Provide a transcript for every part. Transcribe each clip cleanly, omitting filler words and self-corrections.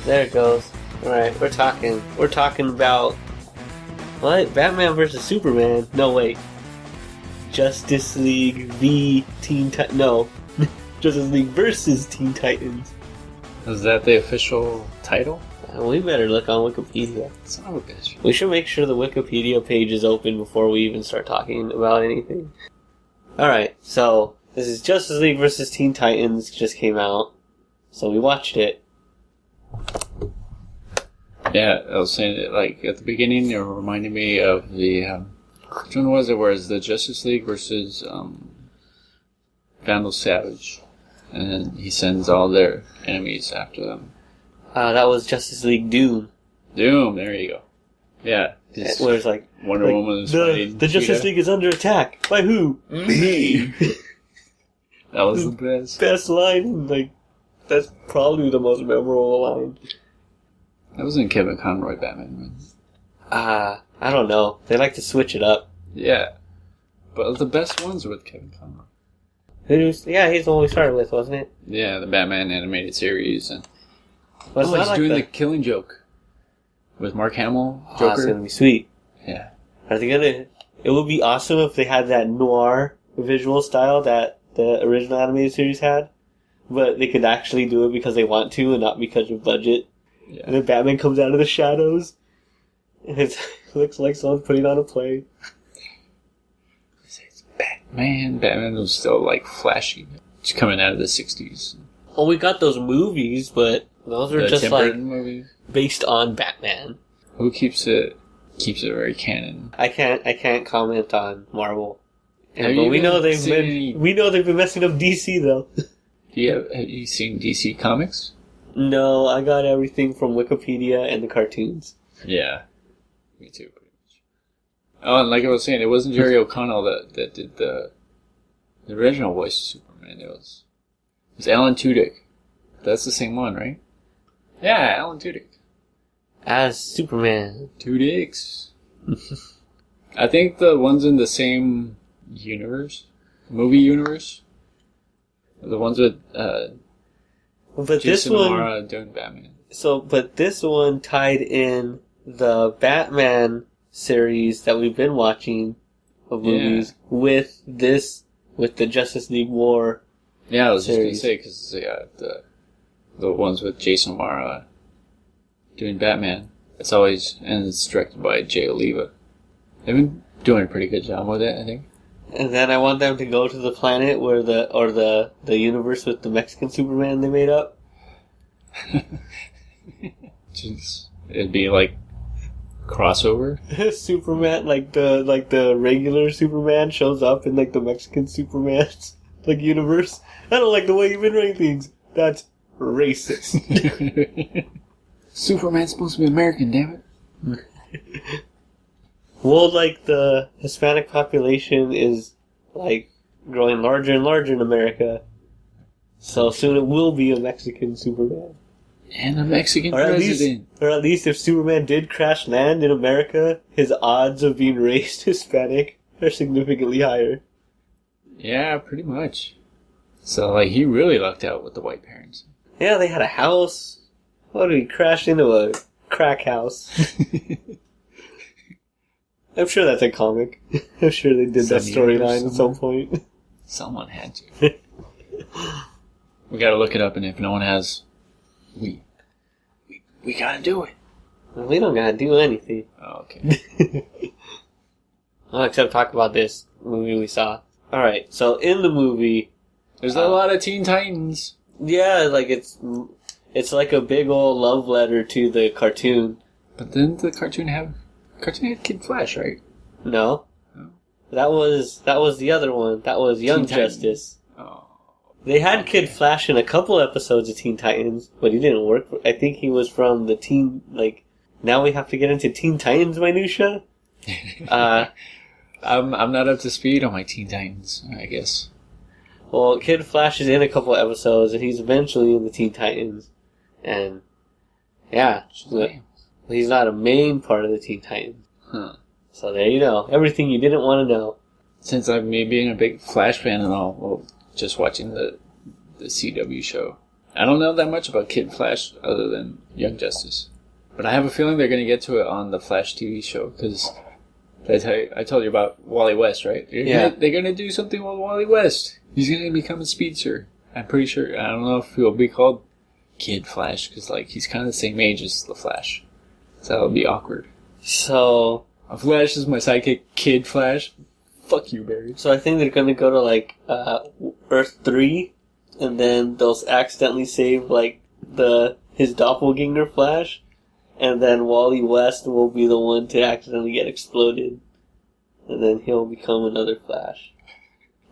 There it goes. Alright, we're talking. We're talking about... What? Batman vs. Superman? No, wait. Justice League v Teen Titans. No. Justice League versus Teen Titans. Is that the official title? We better look on Wikipedia. Son of a bitch. We should make sure the Wikipedia page is open before we even start talking about anything. Alright, so this is Justice League vs. Teen Titans, just came out. So we watched it. Yeah, I was saying it, like, at the beginning, it reminded me of the, which one was it, where it's the Justice League versus, Vandal Savage. And then he sends all their enemies after them. That was Justice League Doom. Doom, there you go. Yeah. Where it's like, Wonder Woman is fighting the Justice League is under attack. By who? Me! That was the best. Best line, like, that's probably the most memorable line. That wasn't Kevin Conroy Batman, right? I don't know. They like to switch it up. Yeah. But the best ones were with Kevin Conroy. He's the one we started with, wasn't it? Yeah, the Batman animated series. And He's doing the Killing Joke with Mark Hamill, Joker. Oh, that's gonna be sweet. Yeah. Are they gonna... It would be awesome if they had that noir visual style that the original animated series had. But they could actually do it because they want to and not because of budget. Yeah. And then Batman comes out of the shadows. And it looks like someone's putting on a play. It's Batman. Batman was still, like, flashy. It's coming out of the 60s. Well, we got those movies, but those are just, like, movies. Based on Batman. Who keeps it very canon? I can't comment on Marvel. But we know they've been messing up DC, though. Have you seen DC Comics? No, I got everything from Wikipedia and the cartoons. Yeah, me too, pretty much. Oh, and like I was saying, it wasn't Jerry O'Connell that did the original voice of Superman. It was Alan Tudyk. That's the same one, right? Yeah, Alan Tudyk. As Superman. Tudyks. I think the ones in the same movie universe, the ones with but Jason this one, Momoa doing Batman. But this one tied in the Batman series that we've been watching of movies with the Justice League War. Yeah, I was series. just gonna say because the ones with Jason Momoa doing Batman. It's directed by Jay Oliva. They've been doing a pretty good job with it, I think. And then I want them to go to the planet where the universe with the Mexican Superman they made up. It'd be like crossover. Superman, like the regular Superman shows up in like the Mexican Superman's like universe. I don't like the way you've been writing things. That's racist. Superman's supposed to be American, damn it. Well, like, the Hispanic population is, like, growing larger and larger in America. So soon it will be a Mexican Superman. And a Mexican president. Or at least if Superman did crash land in America, his odds of being raised Hispanic are significantly higher. Yeah, pretty much. So, like, he really lucked out with the white parents. Yeah, they had a house. What, did he crash into a crack house? I'm sure that's a comic. I'm sure they did that storyline at some point. Someone had to. We gotta look it up, and if no one has, we gotta do it. We don't gotta do anything. Oh, okay. Well, except talk about this movie we saw. Alright, so in the movie... There's a lot of Teen Titans. Yeah, like it's like a big old love letter to the cartoon. But didn't the cartoon had Kid Flash, right? No. That was the other one. That was Young Justice. Oh. They had Kid Flash in a couple episodes of Teen Titans, but he didn't work. I think he was from the Teen... Like, now we have to get into Teen Titans minutia? I'm not up to speed on my Teen Titans, I guess. Well, Kid Flash is in a couple episodes, and he's eventually in the Teen Titans. And, yeah. He's not a main part of the Teen Titans. Huh. So there you go. Everything you didn't want to know. Since I'm being a big Flash fan and all, well, just watching the CW show, I don't know that much about Kid Flash other than Young Justice. But I have a feeling they're going to get to it on the Flash TV show, because I told you about Wally West, right? They're going to do something with Wally West. He's going to become a speedster. I'm pretty sure. I don't know if he'll be called Kid Flash, because like he's kind of the same age as the Flash. So that'll be awkward. So Flash is my sidekick, Kid Flash. Fuck you, Barry. So I think they're going to go to like Earth 3, and then they'll accidentally save like his doppelganger Flash, and then Wally West will be the one to accidentally get exploded, and then he'll become another Flash,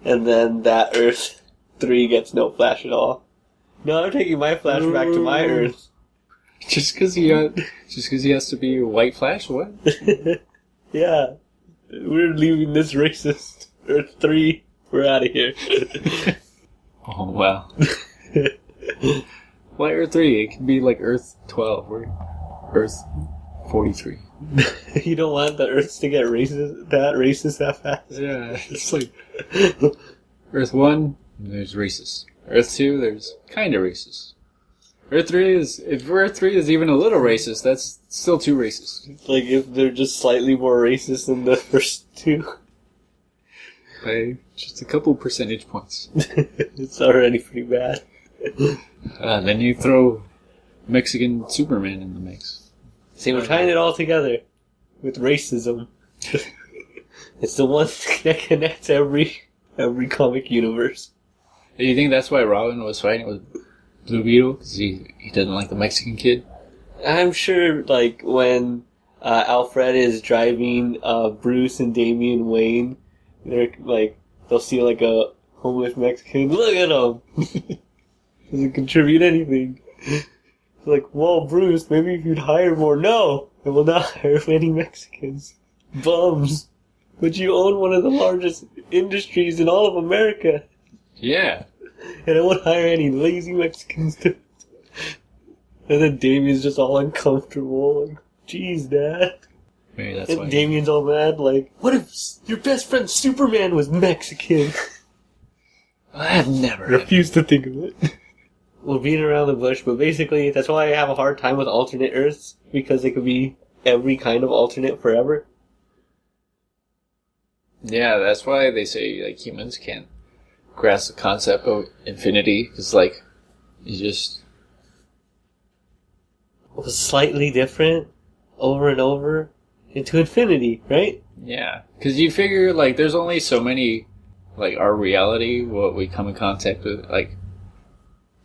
and then that Earth 3 gets no Flash at all. No, I'm taking my Flash back to my Earth. Just because he has to be a white Flash? What? Yeah, we're leaving this racist Earth 3. We're out of here. Oh wow. Why Earth 3? It could be like Earth 12 or Earth 43. You don't want the Earths to get racist that fast? Yeah, it's like Earth 1, there's racist. Earth 2, there's kind of racist. Earth 3 if Earth 3 is even a little racist, that's still too racist. Like if they're just slightly more racist than the first two. By just a couple percentage points. It's already pretty bad. Then you throw Mexican Superman in the mix. See, we're tying it all together with racism. It's the one that connects every comic universe. Do you think that's why Robin was fighting with Blue Beetle? Because he doesn't like the Mexican kid? I'm sure, like, when Alfred is driving Bruce and Damian Wayne, they'll see, like, a homeless Mexican. Look at him! Doesn't contribute anything. It's like, well, Bruce, maybe if you'd hire more. No! I will not hire any Mexicans. Bums. But you own one of the largest industries in all of America. Yeah. And I won't hire any lazy Mexicans to... And then Damien's just all uncomfortable. Like, jeez, Dad. Maybe that's and why. Damien's all mad, like, what if your best friend Superman was Mexican? I've never refused to think of it. We'll beat around the bush, but basically, that's why I have a hard time with alternate Earths, because they could be every kind of alternate forever. Yeah, that's why they say, like, humans can't grasp the concept of infinity, because, like, you just... It was slightly different, over and over, into infinity, right? Yeah, because you figure, like, there's only so many, like, our reality, what we come in contact with, like,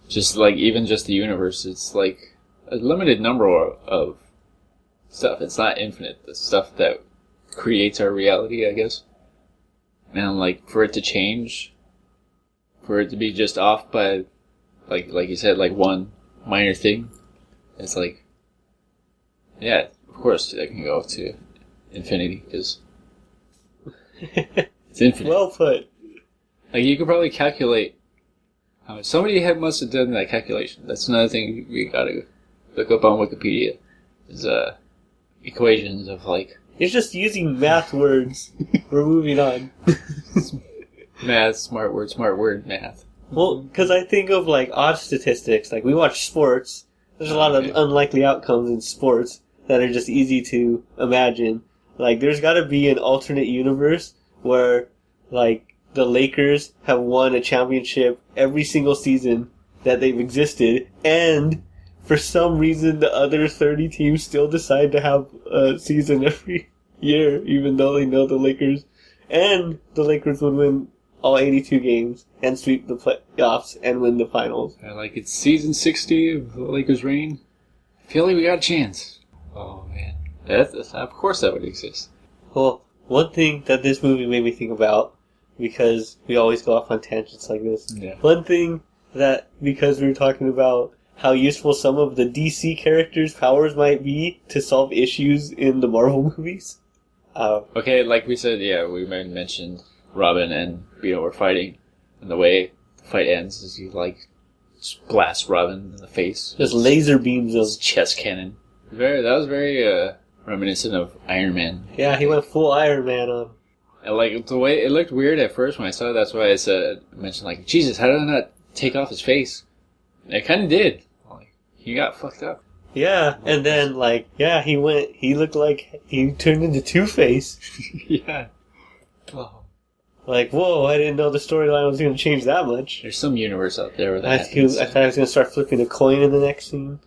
just, like, even just the universe, it's, like, a limited number of stuff. It's not infinite, the stuff that creates our reality, I guess. And, like, for it to change, for it to be just off by, like you said, like, one minor thing, it's like, yeah, of course, that can go to infinity, because it's infinite. Well put. Like, you could probably calculate how much. Somebody must have done that calculation. That's another thing we gotta look up on Wikipedia, is equations of, like... You're just using math words. We're moving on. Math, smart word, math. Well, because I think of, like, odd statistics. Like, we watch sports. There's a lot of unlikely outcomes in sports that are just easy to imagine. Like, there's gotta be an alternate universe where, like, the Lakers have won a championship every single season that they've existed, and for some reason the other 30 teams still decide to have a season every year, even though they know the Lakers would win all 82 games and sweep the playoffs and win the finals. Like, it's season 60 of the Lakers' reign. I feel like we got a chance. Oh, man. Of course that would exist. Well, one thing that this movie made me think about, because we always go off on tangents like this. Yeah. One thing that, because we were talking about how useful some of the DC characters' powers might be to solve issues in the Marvel movies. Okay, like we said, yeah, we mentioned Robin and Beetle were fighting, and the way the fight ends is he, like, just blasts Robin in the face. Just laser beams his chest cannon. That was very reminiscent of Iron Man. Yeah, he went full Iron Man on. And, like, the way it looked weird at first when I saw it, that's why I mentioned, like, Jesus, how did I not take off his face? It kind of did. Like, he got fucked up. Yeah, and then, like, yeah, he looked like he turned into Two-Face. Yeah. Oh. Like, whoa, I didn't know the storyline was going to change that much. There's some universe out there where that I happens. thought I was going to start flipping a coin in the next scene.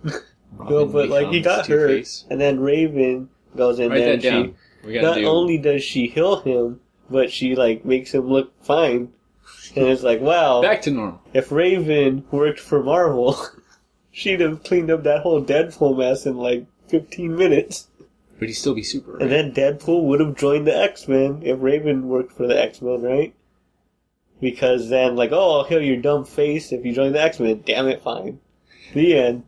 No, but, like, he got hurt, and then Raven goes in there, and she, not only does she heal him, but she, like, makes him look fine. And it's like, wow. Back to normal. If Raven worked for Marvel, she'd have cleaned up that whole Deadpool mess in, like, 15 minutes. But he'd still be super, right? And then Deadpool would have joined the X-Men if Raven worked for the X-Men, right? Because then, like, oh, I'll heal your dumb face if you join the X-Men. Damn it, fine. The end.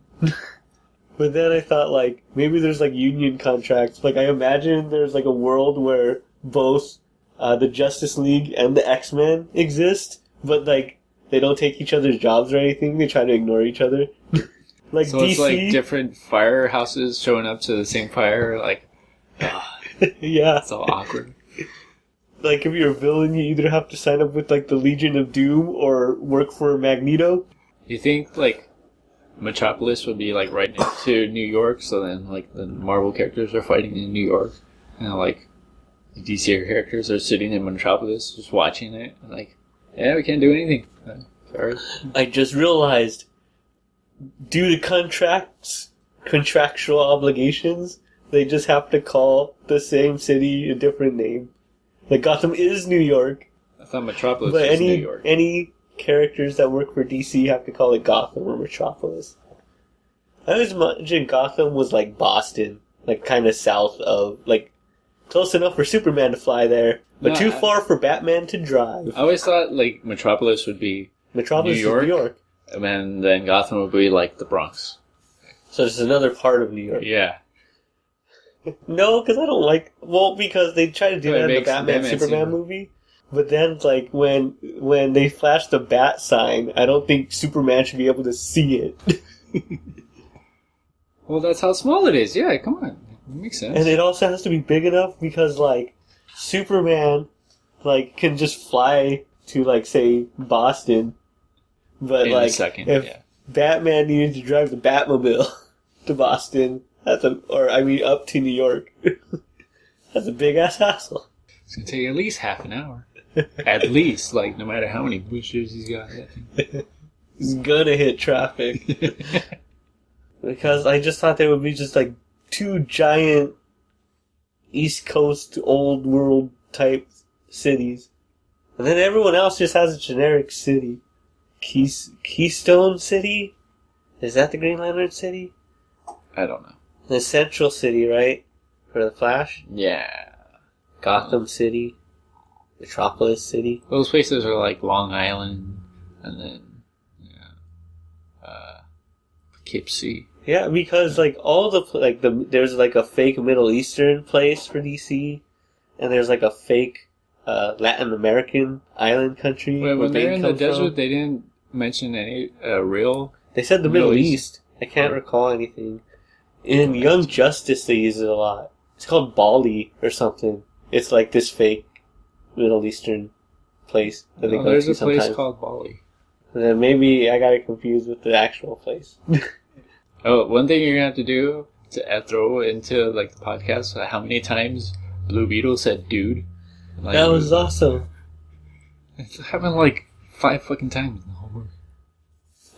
But then I thought, like, maybe there's, like, union contracts. Like, I imagine there's, like, a world where both the Justice League and the X-Men exist, but, like, they don't take each other's jobs or anything. They try to ignore each other. Like so DC. It's like different firehouses showing up to the same fire, like... Yeah. It's all awkward. Like, if you're a villain, you either have to sign up with, like, the Legion of Doom or work for Magneto. You think, like, Metropolis would be, like, right into New York, so then, like, the Marvel characters are fighting in New York, and, like, the DC characters are sitting in Metropolis just watching it, and, like, yeah, we can't do anything. Sorry. I just realized, due to contractual obligations, they just have to call the same city a different name. Like, Gotham is New York. I thought Metropolis was New York. Any characters that work for DC have to call it Gotham or Metropolis. I always imagined Gotham was like Boston, like kind of south of, like, close enough for Superman to fly there, but too far for Batman to drive. I always thought, like, Metropolis would be Metropolis is New York. And then Gotham would be, like, the Bronx. So it's another part of New York. Yeah. No, because I don't like... Well, because they try to do that in the Batman-Superman movie. But then, like, when they flash the bat sign, I don't think Superman should be able to see it. Well, that's how small it is. Yeah, come on. It makes sense. And it also has to be big enough because, like, Superman, like, can just fly to, like, say, Boston. But, in like, a second, if Batman needed to drive the Batmobile to Boston, up to New York, that's a big-ass hassle. It's going to take at least half an hour. At least, like, no matter how many boosters he's got. He's gonna hit traffic. Because I just thought they would be just, like, two giant East Coast, old world type cities. And then everyone else just has a generic city. Keystone City? Is that the Green Lantern City? I don't know. The Central City, right? For the Flash? Yeah. Gotham City. Metropolis City. Those places are like Long Island, and then Poughkeepsie. Yeah, because like all there's like a fake Middle Eastern place for DC, and there's like a fake Latin American island country. Wait, when they're in the desert, they didn't mention any real. They said the Middle East. I can't recall anything. In Young Justice, they use it a lot. It's called Bali or something. It's like this fake Middle Eastern place that they go there's to a sometimes. place called Bali. And then maybe I got it confused with the actual place. Oh, one thing you're gonna have to do to throw into like the podcast: how many times Blue Beetle said "dude"? Like, that was awesome. It's happened like 5 fucking times in the whole movie.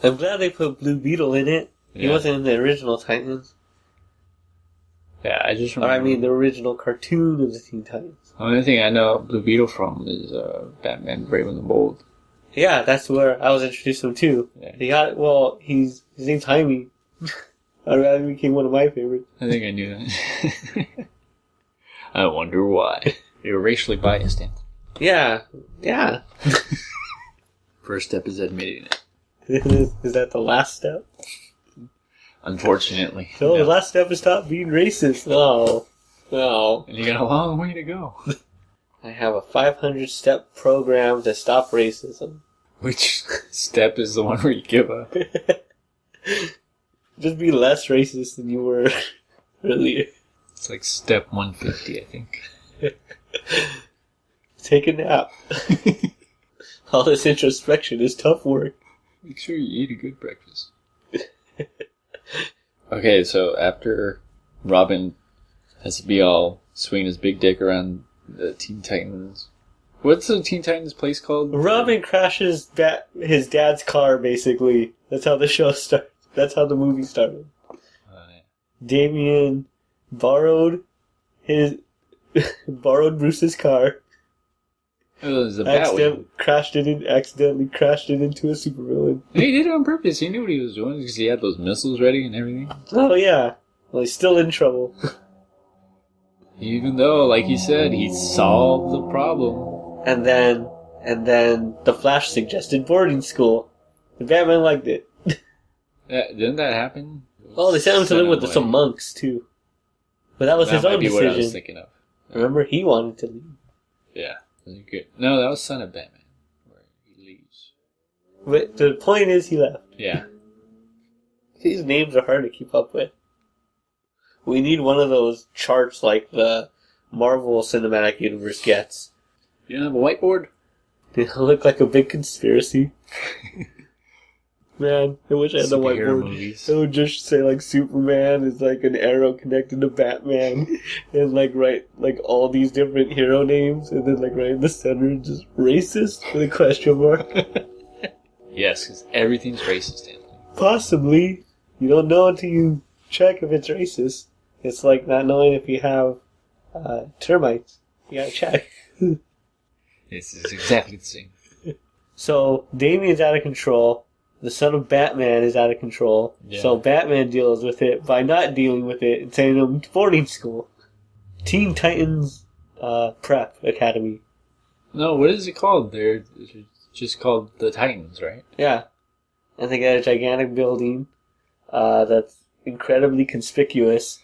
I'm glad they put Blue Beetle in it. He wasn't in the original Titans. Yeah, I just remember. Or I mean, the original cartoon of the Teen Titans. The only thing I know Blue Beetle from is Batman Brave and the Bold. Yeah, that's where I was introduced to him too. Yeah. His name's Jaime. I became one of my favorites. I think I knew that. I wonder why. You're racially biased, Anthony. Yeah. First step is admitting it. Is that the last step? Unfortunately. No, the last step is stop being racist. No. And you got a long way to go. I have a 500-step program to stop racism. Which step is the one where you give up? Just be less racist than you were earlier. It's like step 150, I think. Take a nap. All this introspection is tough work. Make sure you eat a good breakfast. Okay, so after Robin has to be all swinging his big dick around the Teen Titans. What's the Teen Titans place called? Robin crashes his dad's car, basically. That's how the show starts. That's how the movie started. Yeah. Damian borrowed Bruce's car. It was a Batwing. Accidentally crashed it into a supervillain. He did it on purpose. He knew what he was doing because he had those missiles ready and everything. Oh, yeah. Well, he's still in trouble. Even though, like he said, he solved the problem. And then the Flash suggested boarding school. And Batman liked it. Didn't that happen? Oh, they sent him to live with some monks, too. But that was his own decision. What I was thinking of. Remember, he wanted to leave. Yeah. Good. No, that was Son of Batman, where he leaves. But the point is, he left. Yeah. These names are hard to keep up with. We need one of those charts like the Marvel Cinematic Universe gets. You don't have a whiteboard? They look like a big conspiracy. Man, I wish I had the whiteboard. Movies. It would just say like Superman is like an arrow connected to Batman, and like write like all these different hero names, and then like right in the center just racist with a question mark. Yes, because everything's racist, Anthony. Possibly. You don't know until you check if it's racist. It's like not knowing if you have termites. You gotta check. It's exactly the same. So Damian's out of control. The son of Batman is out of control, so Batman deals with it by not dealing with it and sending him to boarding school. Teen Titans Prep Academy. No, what is it called? They're just called the Titans, right? Yeah. And they got a gigantic building that's incredibly conspicuous.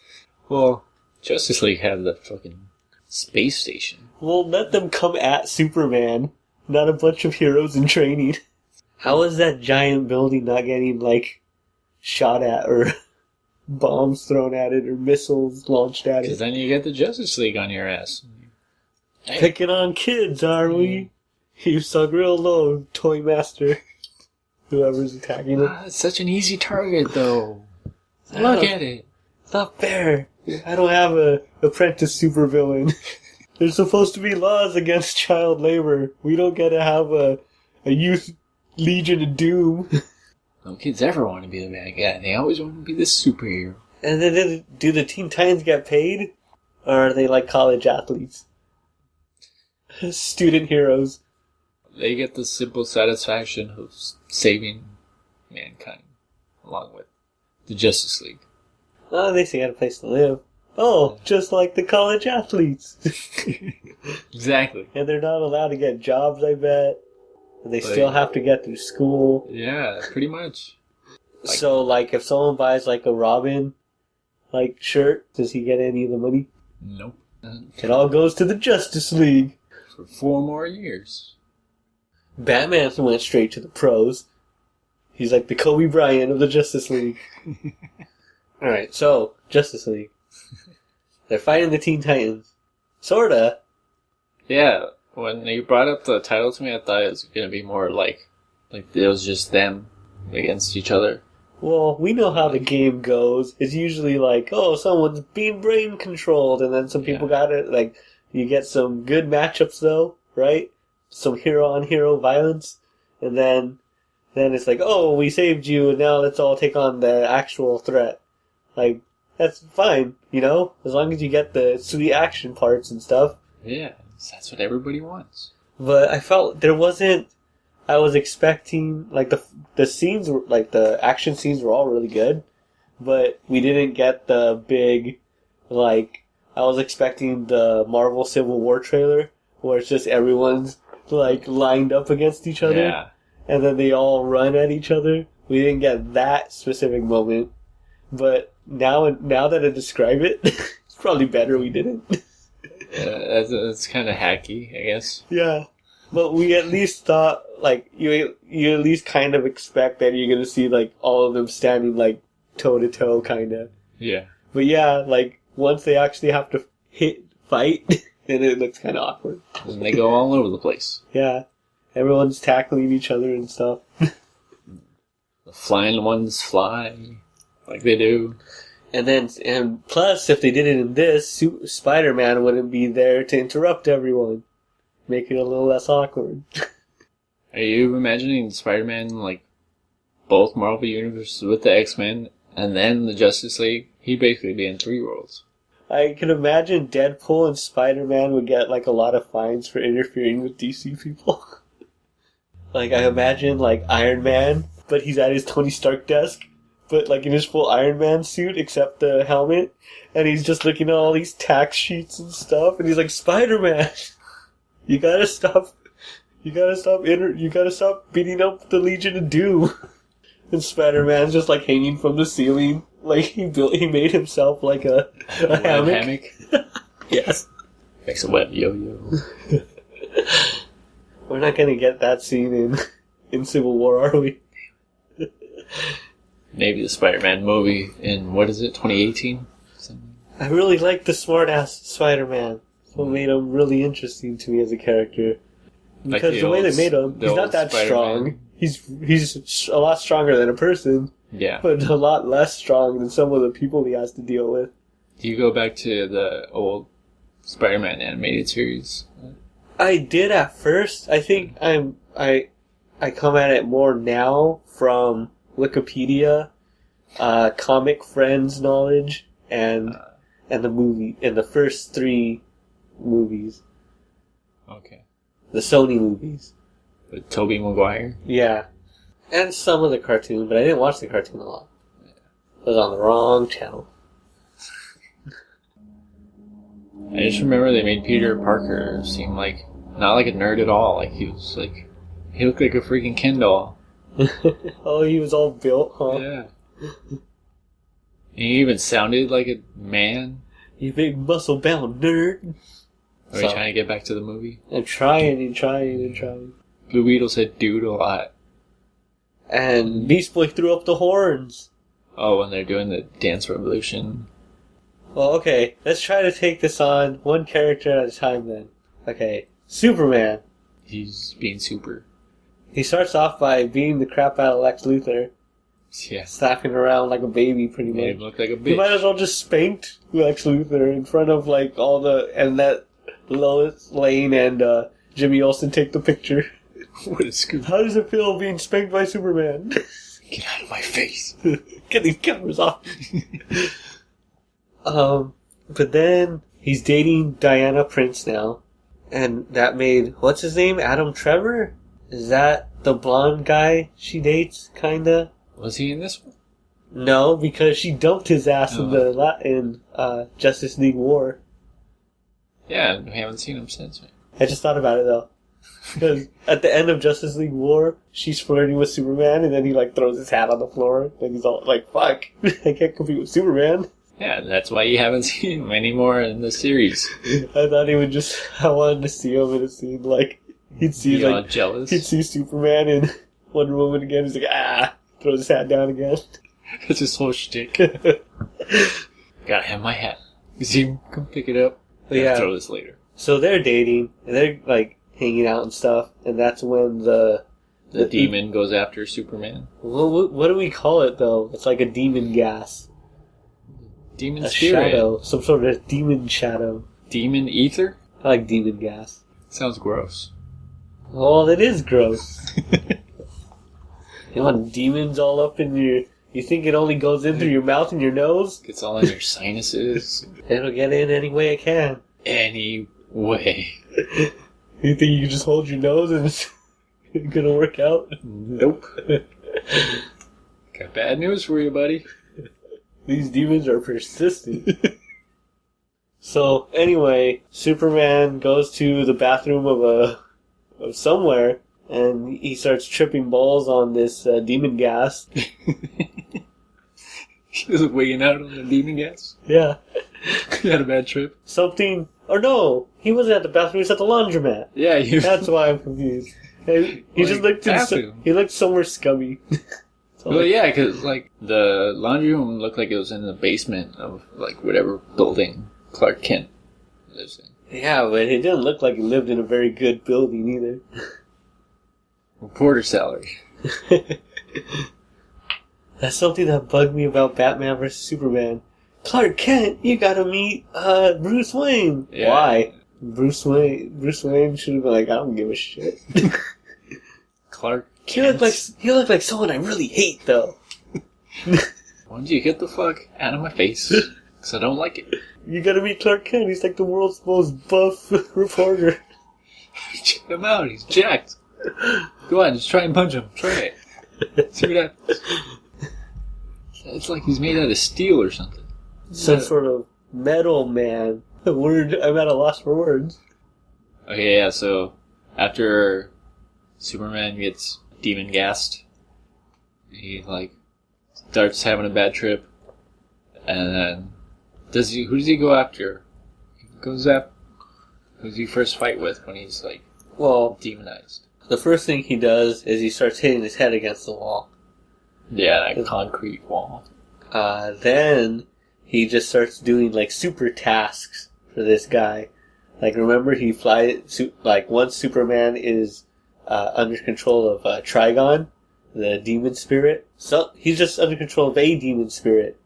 Well, Justice League had the fucking space station. Well, let them come at Superman, not a bunch of heroes in training. How is that giant building not getting, like, shot at or bombs thrown at it or missiles launched at it? Because then you get the Justice League on your ass. Picking on kids, are we? You sunk real low, Toy Master. Whoever's attacking him. It's such an easy target, though. Look at it. It's not fair. I don't have a apprentice supervillain. There's supposed to be laws against child labor. We don't get to have a youth Legion of Doom. No kids ever want to be the bad guy. They always want to be the superhero. And then do the Teen Titans get paid? Or are they like college athletes? Student heroes. They get the simple satisfaction of saving mankind. Along with the Justice League. Oh, they say they got a place to live. Oh, just like the college athletes. Exactly. And they're not allowed to get jobs, I bet. And they still have to get through school. Yeah, pretty much. So, like, if someone buys, like, a Robin, like, shirt, does he get any of the money? Nope. It all goes to the Justice League. For 4 more years. Batman went straight to the pros. He's like the Kobe Bryant of the Justice League. Alright, so, Justice League. They're fighting the Teen Titans. Sorta. Yeah. When you brought up the title to me, I thought it was going to be more like it was just them against each other. Well, we know how the game goes. It's usually like, oh, someone's being brain controlled, and then some people got it. Like, you get some good matchups, though, right? Some hero-on-hero violence, and then it's like, oh, we saved you, and now let's all take on the actual threat. Like, that's fine, you know? As long as you get the sweet action parts and stuff. Yeah. That's what everybody wants. But I felt there wasn't. I was expecting like the scenes were like the action scenes were all really good, but we didn't get the big like I was expecting the Marvel Civil War trailer where it's just everyone's like lined up against each other, and then they all run at each other. We didn't get that specific moment, but now that I describe it, it's probably better we didn't. That's kind of hacky, I guess. Yeah, but we at least thought, like, you at least kind of expect that you're gonna see, like, all of them standing, like, toe-to-toe, kind of. Yeah. But yeah, like, once they actually have to fight, then it looks kind of awkward. And they go all over the place. Yeah. Everyone's tackling each other and stuff. The flying ones fly like they do. And plus, if they did it in this, Spider-Man wouldn't be there to interrupt everyone. Make it a little less awkward. Are you imagining Spider-Man, like, both Marvel Universes with the X-Men and then the Justice League? He'd basically be in 3 worlds. I can imagine Deadpool and Spider-Man would get, like, a lot of fines for interfering with DC people. Like, I imagine, like, Iron Man, but he's at his Tony Stark desk, but, like, in his full Iron Man suit, except the helmet, and he's just looking at all these tax sheets and stuff, and he's like, Spider-Man, you gotta stop beating up the Legion of Doom. And Spider-Man's just, like, hanging from the ceiling, like, he made himself, like, a hammock. Yes. Makes a web yo-yo. We're not gonna get that scene in Civil War, are we? Maybe the Spider-Man movie in, 2018? I really like the smart-ass Spider-Man. What made him really interesting to me as a character. Because the way they made him, he's not that strong. He's a lot stronger than a person. Yeah. But a lot less strong than some of the people he has to deal with. Do you go back to the old Spider-Man animated series? I did at first. I think I come at it more now from Wikipedia, Comic Friends knowledge, and the first 3 movies. Okay. The Sony movies. With Tobey Maguire? Yeah. And some of the cartoon, but I didn't watch the cartoon a lot. Yeah. It was on the wrong channel. I just remember they made Peter Parker seem like, not like a nerd at all. Like, he looked like a freaking Ken doll. Oh, he was all built, huh? Yeah. He even sounded like a man. You big muscle-bound nerd. Are you trying to get back to the movie? I'm trying. Blue Beetle said dude a lot. And Beast Boy threw up the horns. Oh, when they're doing the Dance Revolution. Well, okay. Let's try to take this on one character at a time then. Okay. Superman. He's being super. He starts off by beating the crap out of Lex Luthor. Yeah. Slapping around like a baby, pretty much. Made him look like a bitch. He might as well just spanked Lex Luthor in front of, like, all the... And let Lois Lane and Jimmy Olsen take the picture. What a scoop. How does it feel being spanked by Superman? Get out of my face. Get these cameras off. But then he's dating Diana Prince now. And that made... What's his name? Adam Trevor? Is that the blonde guy she dates, kinda? Was he in this one? No, because she dumped his ass in Justice League War. Yeah, we haven't seen him since. Right? I just thought about it, though. Because at the end of Justice League War, she's flirting with Superman, and then he, like, throws his hat on the floor, and he's all like, fuck, I can't compete with Superman. Yeah, that's why you haven't seen him anymore in the series. I thought he would just... I wanted to see him in a scene, like... He'd see, be like... jealous. He'd see Superman in Wonder Woman again, he's like, throws his hat down again. That's his whole shtick. Gotta have my hat. You see him? Come pick it up. Yeah. Throw this later. So they're dating, and they're, like, hanging out and stuff, and that's when the demon goes after Superman. What do we call it, though? It's like a demon gas. Demon a spirit. Shadow. Some sort of demon shadow. Demon ether? I like demon gas. Sounds gross. Well, it is gross. You want demons all up in your... You think it only goes in through your mouth and your nose? Gets all in your sinuses. It'll get in any way it can. Any way. You think you can just hold your nose and it's gonna work out? Nope. Got bad news for you, buddy. These demons are persistent. So, anyway, Superman goes to the bathroom of somewhere, and he starts tripping balls on this demon gas. He was wigging out on the demon gas? Yeah. He had a bad trip? Something... Or no, he wasn't at the bathroom, he was at the laundromat. Yeah, That's why I'm confused. He just looked... He looked somewhere scummy. Well, yeah, because, like, the laundry room looked like it was in the basement of, like, whatever building Clark Kent lives in. Yeah, but it didn't look like he lived in a very good building either. Reporter salary. That's something that bugged me about Batman vs Superman. Clark Kent, you gotta meet Bruce Wayne. Yeah. Why? Bruce Wayne should have been like, I don't give a shit. Clark He Kent. looked like someone I really hate, though. Why don't you get the fuck out of my face? Because I don't like it. You gotta meet Clark Kent. He's like the world's most buff reporter. Check him out. He's jacked. Go on, just try and punch him. Try it. See what happens. It's like he's made out of steel or something. Some sort of metal man. The word, I'm at a loss for words. Okay, yeah, so after Superman gets demon gassed, he, like, starts having a bad trip, and then who does he go after? He goes after, who does he first fight with when he's, like, Well, demonized? the first thing he does is he starts hitting his head against the wall. Yeah, that concrete wall. Then he just starts doing, like, super tasks for this guy. Like, remember he once Superman is under control of Trigon, the demon spirit. So he's just under control of a demon spirit.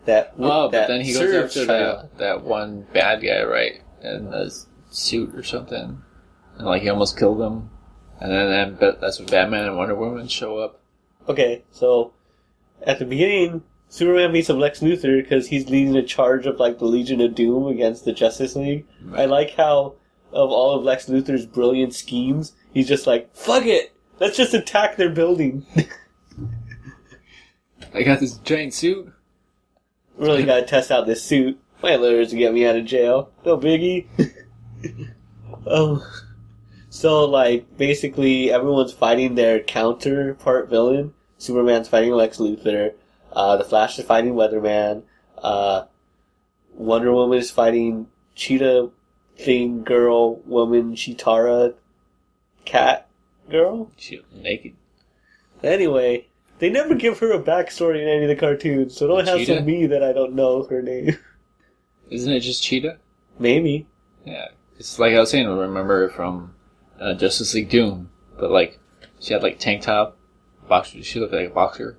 But then he goes after that one bad guy, right? In the suit or something. And, like, he almost killed him. And then that's when Batman and Wonder Woman show up. Okay, so at the beginning, Superman meets up Lex Luthor because he's leading a charge of, like, the Legion of Doom against the Justice League. Right. I like how, of all of Lex Luthor's brilliant schemes, he's just like, fuck it! Let's just attack their building. I got this giant suit. Really gotta test out this suit. My lawyers to get me out of jail. No biggie. So, like, basically, everyone's fighting their counterpart villain. Superman's fighting Lex Luthor. The Flash is fighting Weatherman. Wonder Woman is fighting Cheetah Thing Girl Woman Chitara Cat Girl? She's naked. Anyway, they never give her a backstory in any of the cartoons, so don't have some me that I don't know her name. Isn't it just Cheetah? Maybe. Yeah. It's like I was saying, I remember from Justice League Doom, but, like, she had, like, tank top, boxer. She looked like a boxer,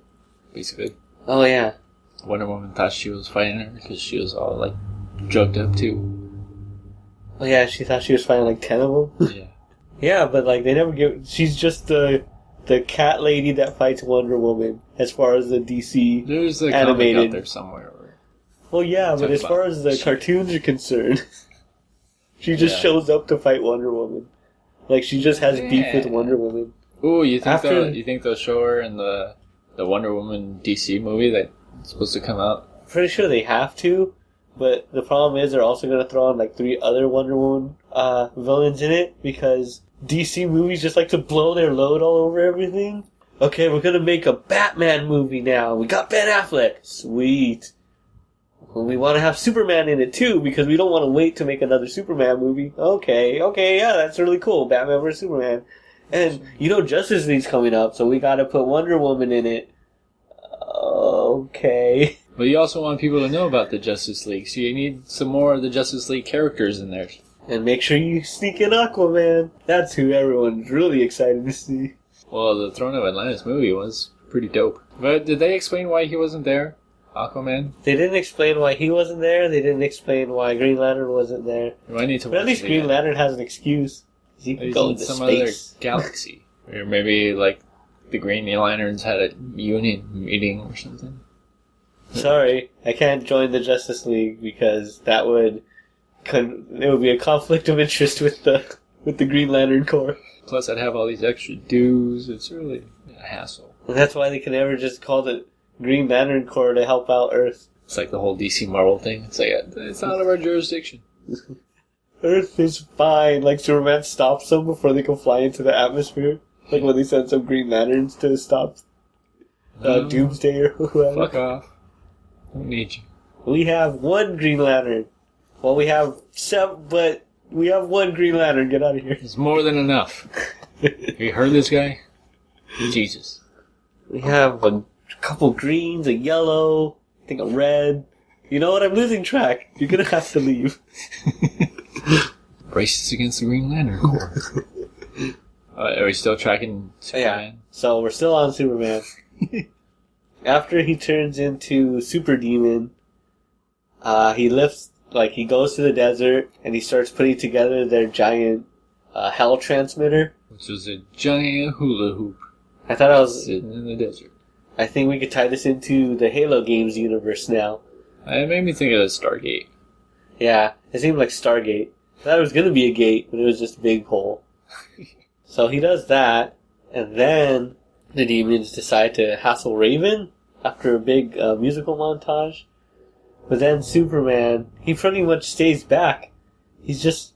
basically. Oh, yeah. Wonder Woman thought she was fighting her because she was all, like, drugged up, too. Oh, yeah, she thought she was fighting, like, 10 of them? Yeah. Yeah, but, like, they never give... She's just the cat lady that fights Wonder Woman, as far as the DC There's a animated. comic out there somewhere. Well, yeah, but as far as the cartoons are concerned, she just shows up to fight Wonder Woman. Like, she just has beef with Wonder Woman. Ooh, you think they'll show her in the Wonder Woman DC movie that's supposed to come out? Pretty sure they have to, but the problem is they're also going to throw on, like, 3 other Wonder Woman villains in it, because DC movies just like to blow their load all over everything. Okay, we're going to make a Batman movie now. We got Ben Affleck. Sweet. Well, we want to have Superman in it too, because we don't want to wait to make another Superman movie. Okay, yeah, that's really cool. Batman vs. Superman. And, Justice League's coming up, so we gotta put Wonder Woman in it. Okay. But you also want people to know about the Justice League, so you need some more of the Justice League characters in there. And make sure you sneak in Aquaman. That's who everyone's really excited to see. Well, the Throne of Atlantis movie was pretty dope. But did they explain why he wasn't there? Aquaman? They didn't explain why he wasn't there. They didn't explain why Green Lantern wasn't there. I need to but at least Green Lantern has an excuse. He can go into some space. other galaxy. Or maybe, like, the Green Lanterns had a union meeting or something. Sorry, I can't join the Justice League because that would... It would be a conflict of interest with the Green Lantern Corps. Plus, I'd have all these extra dues. It's really a hassle. And that's why they can never just call the Green Lantern Corps to help out Earth. It's like the whole DC Marvel thing. It's like, it's out of our jurisdiction. Earth is fine. Like, Superman stops them before they can fly into the atmosphere. Like when they send some Green Lanterns to stop Doomsday or whoever. Fuck off. Don't need you. We have 1 Green Lantern. Well, we have 7, but we have 1 Green Lantern. Get out of here. It's more than enough. Have you heard this guy? Jesus. We have a couple greens, a yellow, I think a red. You know what? I'm losing track. You're gonna have to leave. Braces against the Green Lantern Corps. Are we still tracking Superman? Yeah. So we're still on Superman. after he turns into Super Demon, he goes to the desert and he starts putting together their giant hell transmitter. Which was a giant hula hoop. I thought I was sitting in the desert. I think we could tie this into the Halo games universe now. It made me think of the Stargate. Yeah, it seemed like Stargate. I thought it was going to be a gate, but it was just a big hole. So he does that, and then the demons decide to hassle Raven after a big musical montage. But then Superman, he pretty much stays back. He's just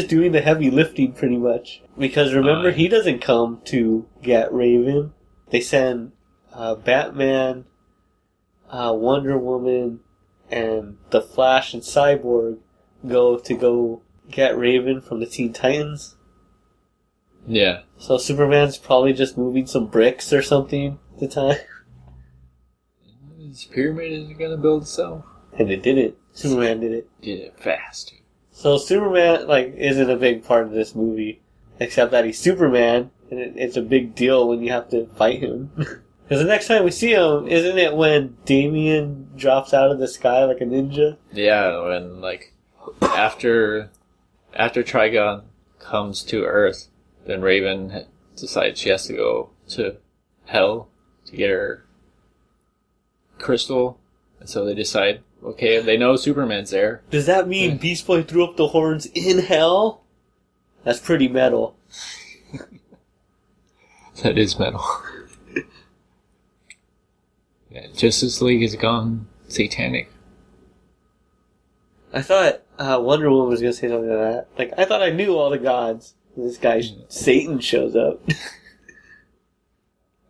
doing the heavy lifting pretty much. Because remember, he doesn't come to get Raven. They send Batman, Wonder Woman, and the Flash and Cyborg go get Raven from the Teen Titans. Yeah. So Superman's probably just moving some bricks or something at the time. This pyramid isn't gonna build itself. And it didn't. Superman did it. Did it fast. So Superman, isn't a big part of this movie. Except that he's Superman, and it's a big deal when you have to fight him. Because the next time we see him, isn't it when Damian drops out of the sky like a ninja? Yeah, when, after Trigon comes to Earth, then Raven decides she has to go to Hell to get her crystal. And so they decide, okay, they know Superman's there. Does that mean Beast Boy threw up the horns in Hell? That's pretty metal. That is metal. Yeah, Justice League has gone satanic. I thought Wonder Woman was going to say something like that. I thought I knew all the gods. This guy, Satan, shows up.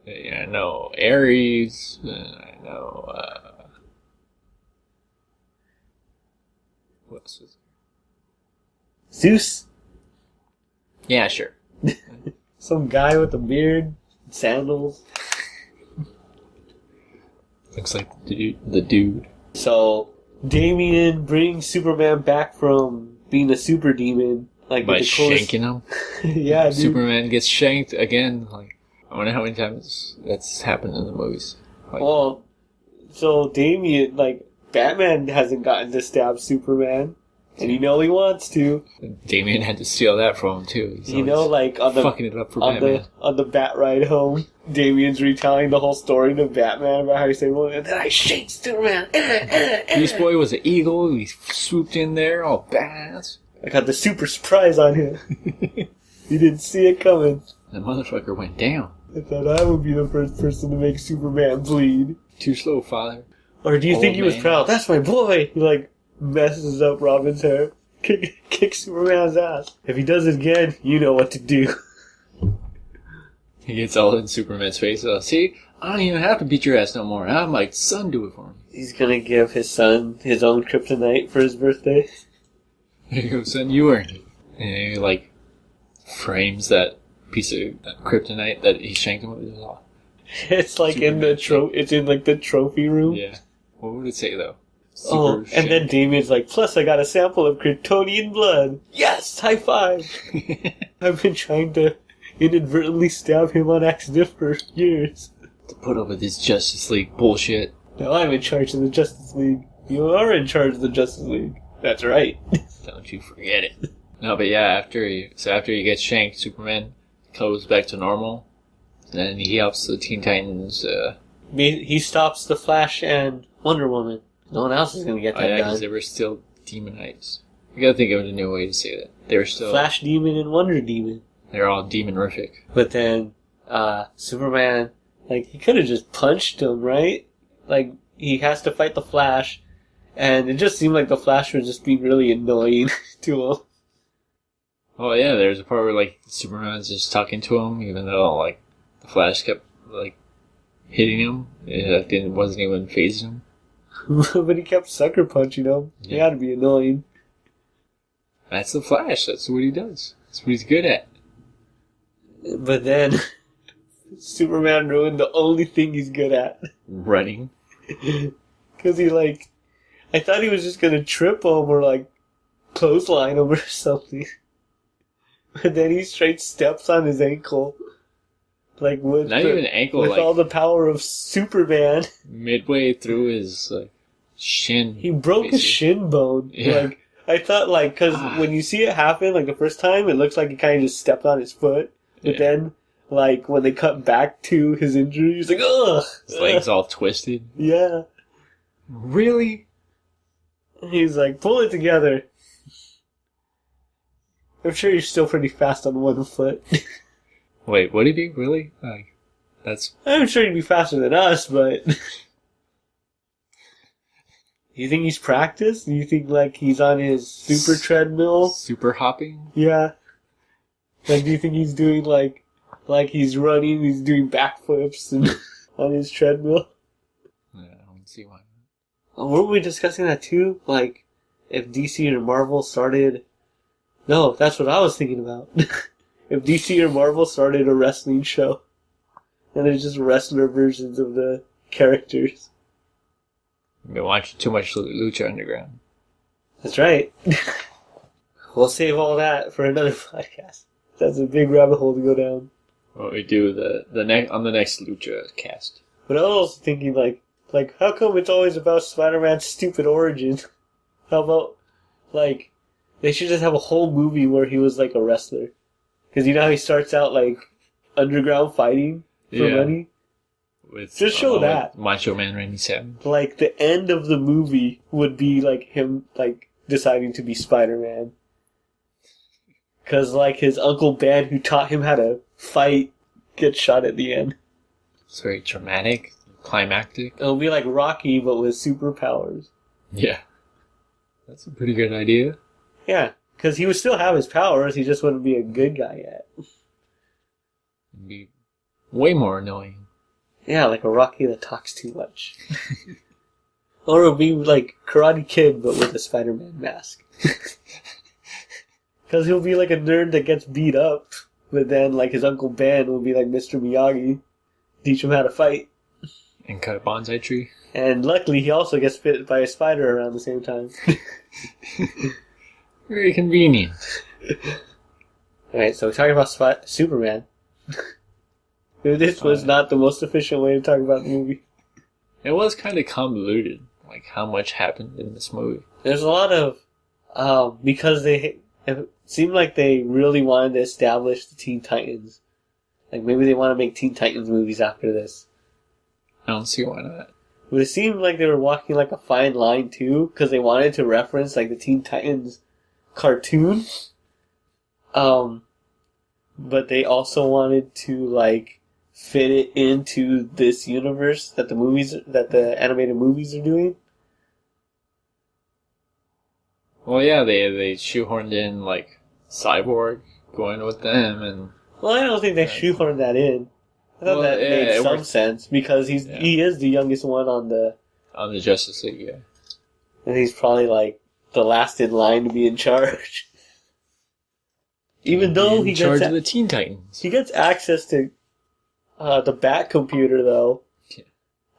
Yeah, I know Ares, I know, what else was there? Zeus? Yeah, sure. Some guy with a beard, sandals. Looks like the dude. So, Damian brings Superman back from being a super demon. By shanking him? Yeah, dude. Superman gets shanked again. I wonder how many times that's happened in the movies. So Damian, Batman hasn't gotten to stab Superman. And he wants to. Damian had to steal that from him, too. He's on the fucking it up for Batman. On the bat ride home, Damian's retelling the whole story to Batman about how he said, well, and then I shanked Superman. Beast Boy was an eagle. He swooped in there all badass. I got the super surprise on him. He didn't see it coming. The motherfucker went down. I thought I would be the first person to make Superman bleed. Too slow, father. Or do you think he was proud? That's my boy! He, messes up Robin's hair. Kicks Superman's ass. If he does it again, you know what to do. He gets all in Superman's face. See, I don't even have to beat your ass no more. I'll my son do it for me. He's gonna give his son his own kryptonite for his birthday. Here you go, son. You earned it. And he, frames that piece of kryptonite that he shanked him with. It's in the it's in the trophy room. Yeah. What would it say though? And then Damian's plus I got a sample of Kryptonian blood. Yes! High five! I've been trying to inadvertently stab him on accident for years. To put up with this Justice League bullshit. Now I'm in charge of the Justice League. You are in charge of the Justice League. That's right. Don't you forget it. No, but yeah, after he gets shanked, Superman goes back to normal. Then he helps the Teen Titans. He stops the Flash and Wonder Woman. No one else is going to get that done. Because they were still demonites. You gotta think of a new way to say that. They were still... Flash Demon and Wonder Demon. They're all demonific. But then, Superman, he could have just punched him, right? He has to fight the Flash, and it just seemed like the Flash was just being really annoying to him. Oh yeah, there's a part where, Superman's just talking to him, even though, the Flash kept, hitting him. It wasn't even phasing him. But he kept sucker punching him. Yeah. He had to be annoying. That's the Flash. That's what he does. That's what he's good at. But then, Superman ruined the only thing he's good at. Running. Because I thought he was just going to trip him or, clothesline him or something. But then he straight steps on his ankle. Like with not even ankle, with like all the power of Superman. midway through his shin. He broke his shin bone. Yeah. Like I thought, like because when you see it happen, like the first time, it looks like he kind of just stepped on his foot. But then, like when they cut back to his injury, he's like, ugh. His legs all twisted. Yeah. Really? He's like, pull it together. I'm sure you're still pretty fast on one foot. Wait, what do you think? Really? Like, that's... I'm sure you'd be faster than us, but... You think he's practiced? Do you think, like, he's on his super treadmill? Super hopping? Yeah. Like, do you think he's doing, like he's running, he's doing backflips and on his treadmill? Yeah, I don't see why. Weren't we discussing that too? Like, if DC or Marvel started... No, that's what I was thinking about. If DC or Marvel started a wrestling show, and there's just wrestler versions of the characters. You've been watching too much Lucha Underground. That's right. We'll save all that for another podcast. That's a big rabbit hole to go down. What we do on the next Lucha cast. But I was also thinking, like, how come it's always about Spider-Man's stupid origin? How about, like, they should just have a whole movie where he was, like, a wrestler. Because you know how he starts out, like, underground fighting for money? Just show that. Macho Man Randy Savage. Like, the end of the movie would be, like, him, like, deciding to be Spider-Man. Because, like, his Uncle Ben, who taught him how to fight, gets shot at the end. It's very dramatic, climactic. It'll be like Rocky, but with superpowers. Yeah. That's a pretty good idea. Yeah, because he would still have his powers, he just wouldn't be a good guy yet. It'd be way more annoying. Yeah, like a Rocky that talks too much. Or it'll be like Karate Kid, but with a Spider-Man mask. Because he'll be like a nerd that gets beat up, but then like his Uncle Ben will be like Mr. Miyagi, teach him how to fight. And cut a bonsai tree. And luckily he also gets bit by a spider around the same time. Very convenient. Alright, so we're talking about Superman. This was not the most efficient way to talk about the movie. It was kind of convoluted, like how much happened in this movie. There's a lot of, because it seemed like they really wanted to establish the Teen Titans. Like maybe they want to make Teen Titans movies after this. I don't see why not. But it seemed like they were walking like a fine line too, because they wanted to reference like the Teen Titans cartoon. But they also wanted to like fit it into this universe that the animated movies are doing. Well, yeah, they shoehorned in like Cyborg going with them, and well, I don't think they shoehorned that in. I thought that made some sense because he is the youngest one on the Justice League, yeah, and he's probably like the last in line to be in charge. Even though he charge gets of the Teen Titans, he gets access to the Bat computer though. Yeah.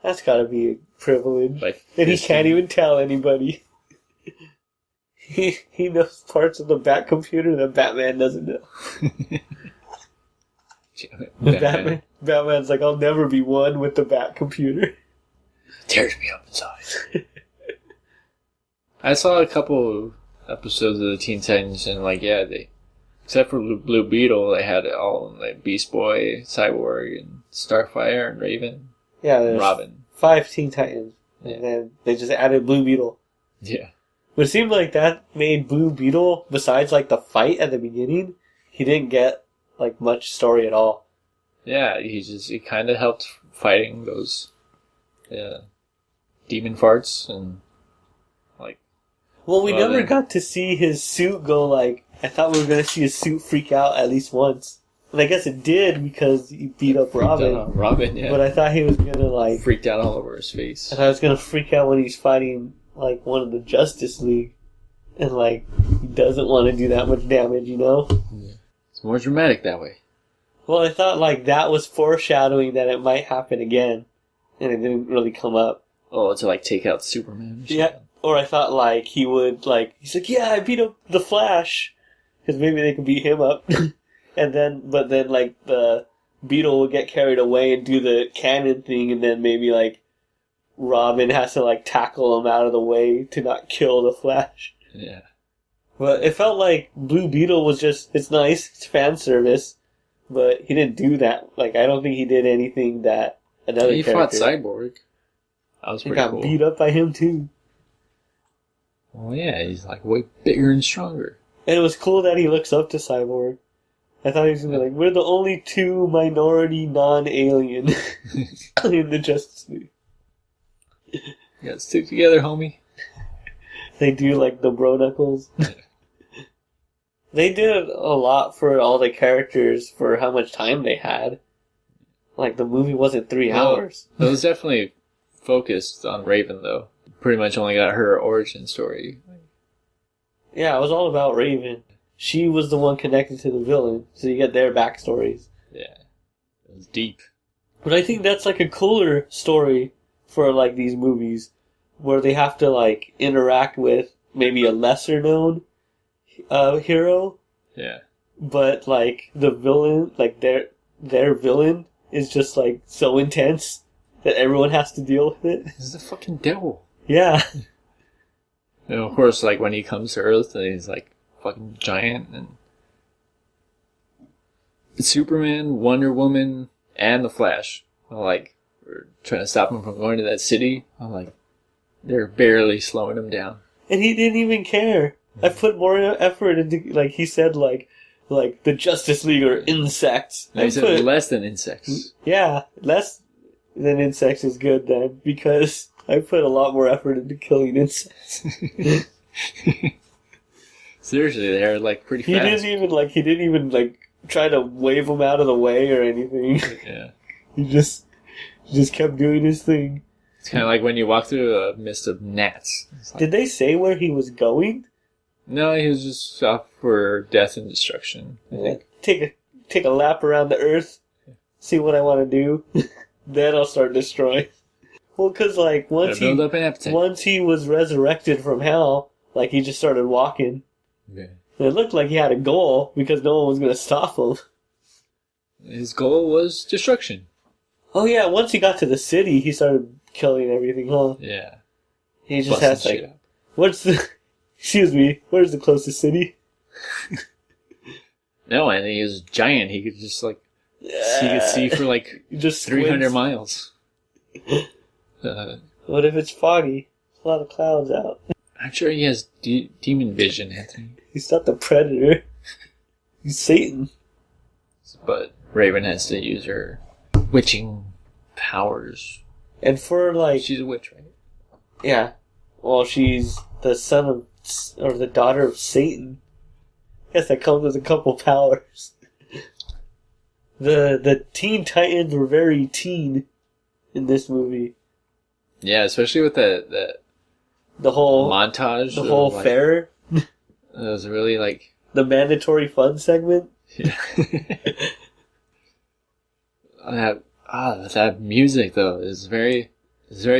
That's got to be a privilege, and he can't even tell anybody. He knows parts of the Bat computer that Batman doesn't know. Batman's like, I'll never be one with the Bat computer. Tears me up inside. I saw a couple episodes of the Teen Titans, and like, yeah, they, except for Blue Beetle, they had it all like Beast Boy, Cyborg, and Starfire, and Raven. Yeah, there's Robin. 5 Teen Titans, and then they just added Blue Beetle. Yeah. But it seemed like that made Blue Beetle, besides like the fight at the beginning, he didn't get like much story at all. Yeah, he kind of helped fighting those demon farts and like. Well, we never got to see his suit go like. I thought we were gonna see his suit freak out at least once, and I guess it did because he beat up Robin. Robin, yeah. But I thought he was gonna like freaked out all over his face. I thought he was gonna freak out when he's fighting like one of the Justice League, and like he doesn't want to do that much damage, you know. Yeah. It's more dramatic that way. Well, I thought like that was foreshadowing that it might happen again, and it didn't really come up. Oh, to like take out Superman. Yeah, or I thought like he would like he's like, yeah, I beat up the Flash, because maybe they could beat him up, but then like the Beetle would get carried away and do the cannon thing, and then maybe like Robin has to like tackle him out of the way to not kill the Flash. Yeah. But it felt like Blue Beetle was just, it's nice, it's fan service, but he didn't do that. Like, I don't think he did anything that another he character. fought Cyborg. That was He pretty got cool. beat up by him too. Well, yeah, he's like way bigger and stronger. And it was cool that he looks up to Cyborg. I thought he was going to be like, we're the only two minority non-alien in the Justice League. You gotta stick together, homie. They do like the bro knuckles. They did a lot for all the characters for how much time they had. Like, the movie wasn't 3 hours. It was definitely focused on Raven, though. Pretty much only got her origin story. Yeah, it was all about Raven. She was the one connected to the villain, so you get their backstories. Yeah. It was deep. But I think that's like a cooler story for like these movies, where they have to like interact with maybe a lesser known hero. Yeah. But like the villain, like their villain is just like so intense that everyone has to deal with it. He's the fucking devil. Yeah. And of course, like when he comes to Earth, he's like fucking giant, and Superman, Wonder Woman, and the Flash are like we're trying to stop him from going to that city. I'm like, they're barely slowing him down. And he didn't even care. I put more effort into, like, he said, like the Justice League are insects. No, he said less than insects. Yeah, less than insects is good then, because I put a lot more effort into killing insects. Seriously, they're like pretty fast. He didn't even try to wave them out of the way or anything. Yeah. He just kept doing his thing. It's kind of like when you walk through a mist of gnats. Like, did they say where he was going? No, he was just off for death and destruction. I think. Take a lap around the Earth, see what I want to do, then I'll start destroying. Well, because like once he was resurrected from hell, like he just started walking. Yeah. And it looked like he had a goal because no one was going to stop him. His goal was destruction. Oh yeah, once he got to the city, he started killing everything, huh? Yeah. He just has like, where's the closest city? No, and he was giant. He could just he could see for like just 300 miles. What if it's foggy? There's a lot of clouds out. I'm sure he has demon vision, Anthony. He's not the Predator. He's Satan. But Raven has to use her witching powers. And for like... She's a witch, right? Yeah. Well, she's the son of... or the daughter of Satan. I guess that comes with a couple powers. The Teen Titans were very teen in this movie. Yeah, especially with the whole montage. The whole fair. It was really like... The mandatory fun segment. Yeah. That music though is very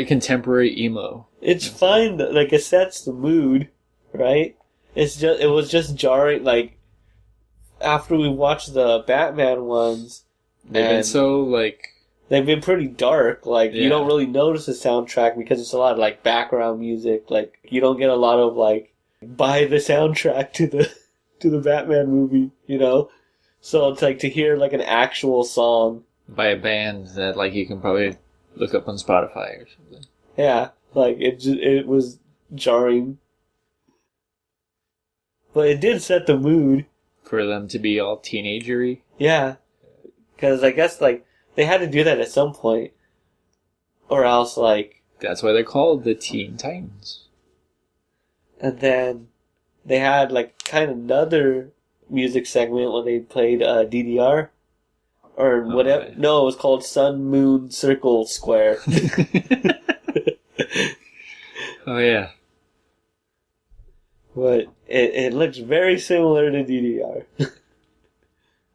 contemporary emo. It's fine, like it sets the mood, right? It was just jarring. Like after we watched the Batman ones, they've been pretty dark. Like you don't really notice the soundtrack because it's a lot of like background music. Like you don't get a lot of like buy the soundtrack to the Batman movie, you know. So it's like to hear like an actual song by a band that like you can probably look up on Spotify or something. Yeah, like it was jarring, but it did set the mood for them to be all teenagery. Yeah, because I guess like they had to do that at some point, or else like that's why they're called the Teen Titans. And then they had like kind of another music segment when they played DDR. Or whatever. Right. No, it was called Sun, Moon, Circle, Square. Oh, yeah. But it looks very similar to DDR.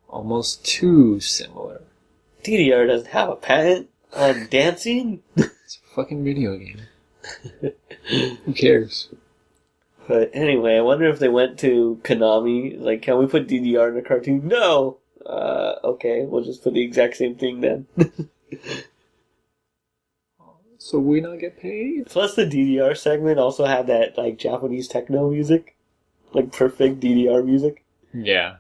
Almost too similar. DDR doesn't have a patent on dancing. It's a fucking video game. Who cares? But anyway, I wonder if they went to Konami. Like, can we put DDR in a cartoon? No! okay, we'll just put the exact same thing then. So we not get paid? Plus the DDR segment also had that like Japanese techno music. Like perfect DDR music. Yeah.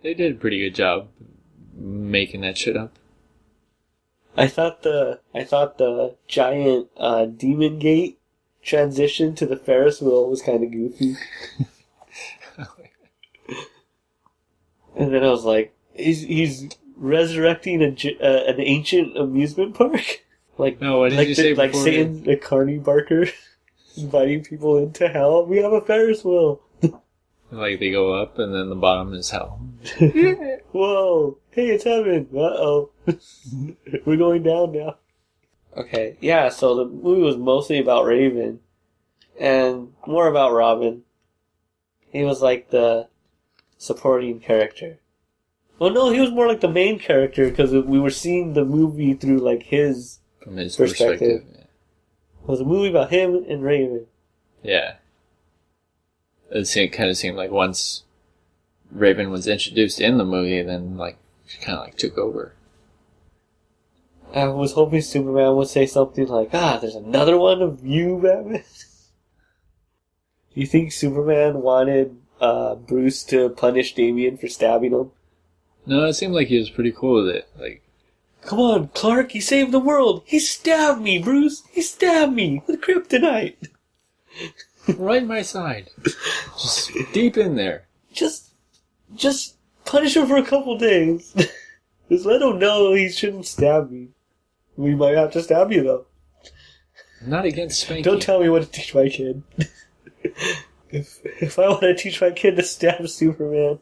They did a pretty good job making that shit up. I thought the giant demon gate transition to the Ferris wheel was kind of goofy. And then I was like, he's resurrecting an ancient amusement park? Like, no, what did you say like before? Satan the Carney Barker inviting people into hell. We have a Ferris wheel. Like they go up and then the bottom is hell. Whoa! Hey, it's heaven. Uh-oh. We're going down now. Okay, yeah. So the movie was mostly about Raven, and more about Robin. He was like the supporting character. Well, no, he was more like the main character because we were seeing the movie through like his from his perspective. Yeah. It was a movie about him and Raven. Yeah. It kind of seemed like once Raven was introduced in the movie, then like she kind of like took over. I was hoping Superman would say something like, there's another one of you, Batman. Do you think Superman wanted Bruce to punish Damian for stabbing him? No, it seemed like he was pretty cool with it. Like, come on, Clark, he saved the world. He stabbed me, Bruce. He stabbed me with kryptonite. Right in my side. Just deep in there. Just punish him for a couple days. Just let him know he shouldn't stab me. We might have to stab you, though. Not against spanking. Don't tell me what to teach my kid. If I want to teach my kid to stab Superman,